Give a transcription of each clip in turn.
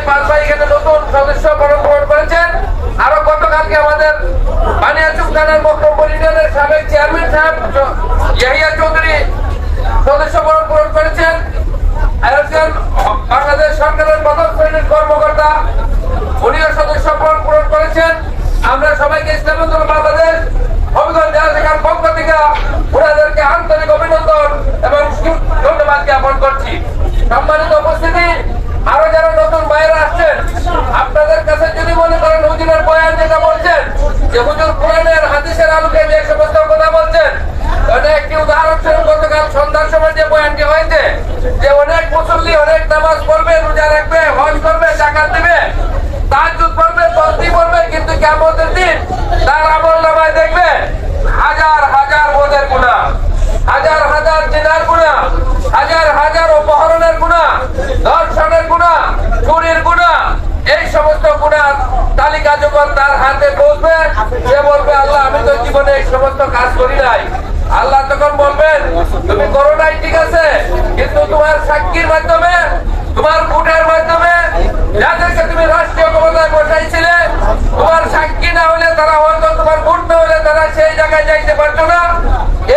পাঁচ ভাই এখানে নতুন সদস্য গ্রহণ করেছেন। আরো গতকালকে আমাদের বানিয়াচং থানার মকরমপুর ইউনিয়নের সাবেক চেয়ারম্যান সাহেব ইয়াহিয়া চৌধুরী সদস্য গ্রহণ করেছেন। একজন বাংলাদেশ সরকারের প্রথম শ্রেণীর কর্মকর্তা, উনিও সদস্য গ্রহণ করেছেন। আমরা সবাইকে ইসলামী দল বাংলাদেশ হবিগঞ্জ জেলা শাখার পক্ষ থেকে ওনাদেরকে আন্তরিক অভিনন্দন এবং ধন্যবাদ জ্ঞাপন করছি। সম্মানিত উপস্থিতি, আরো যারা নতুন বাইরে আসছেন, আপনাদের কাছে যদি মনে করেন হুজুরের বয়ান যেটা বলছেন যে হুজুর কোরআনের হাদিসের আলোকে যে সমস্ত কথা বলছেন, একটি উদাহরণ স্বরূপ গতকাল সন্ধ্যার সময় যে বয়ানটি হয়েছে যে অনেক মুসল্লি অনেক নামাজ পড়বে, রোজা রাখবে, হজ করবে, জাকাত দিবে, তাহাজ্জুদ পড়বে, তসবিহ পড়বে, কিন্তু কিয়ামতের দিন তার আমলনামায় দেখবে হাজার হাজার মদের গুনাহ, হাজার হাজার জিনার গুনাহ, হাজার হাজার অপহরণের গুনাহ, ধর্ষণের গুনাহ, চুরির গুনাহ। এই সমস্ত গুনার তালিকা যখন তার হাতে পৌঁছবে, সে বলবে আল্লাহ আমি তো জীবনে এই সমস্ত কাজ করি নাই। আল্লাহ তখন বলবেন তুমি করো নাই ঠিক আছে, কিন্তু তোমার সাক্ষীর মাধ্যমে, তোমার ভোটের মাধ্যমে যাদেরকে তুমি রাষ্ট্রীয় ক্ষমতায় বসাইছিলে, তোমার সাক্ষী না হলে তারা হয়তো, তোমার ভোট না হলে তারা সেই জায়গায় যাইতে পারতো না।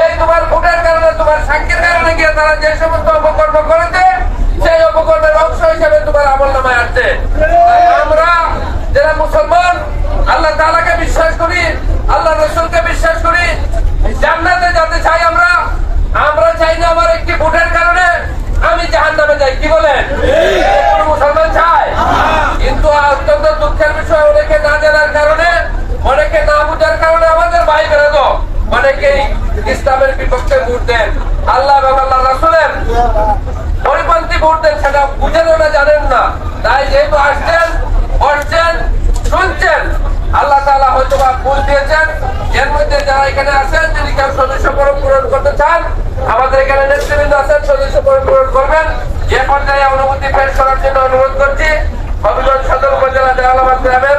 এই তোমার ভোটের কারণে, তোমার সাক্ষীর কারণে গিয়ে তারা যে সমস্ত অপকর্ম করেছে, সেই অপকর্মের অংশ হিসেবে তোমার আমলনামায় আসছে। আমরা যারা মুসলমান, আল্লাহ তাআলাকে বিশ্বাস করি, আল্লাহ রাসূলকে বিশ্বাস করি, জান্নাতে যেতে চাই। আমরা চাই না আমার একটি ভোটের কারণে আমি জাহান্নামে যাই। কি বলেন? কোন মুসলমান চায়? কিন্তু অত্যন্ত দুঃখের বিষয়, অনেকে না জানার কারণে, অনেকে না বুঝার কারণে আমাদের ভাই বেরোতো অনেকেই ইসলামের বিপক্ষে ভোট দেন, আল্লাহ এবং আল্লাহ রাসূলের পরিপন্থী ভোট দেন, সেটা বুঝেন না, জানেন না। তাই যেহেতু আসছেন, বসছেন, শুনছেন, আল্লাহ তাআলা হয়তো বা ভুল দিয়েছেন। এর মধ্যে যারা এখানে আছেন, যদি কেউ সদস্য পূরণ করতে চান, আমাদের এখানে নেতৃবৃন্দ আছেন, সদস্য পূরণ করবেন। যে পর্যায়ে অনুমতি পেশ করার জন্য অনুরোধ করছি হবিগঞ্জ সদর উপজেলা জালালাবাদ গ্রামের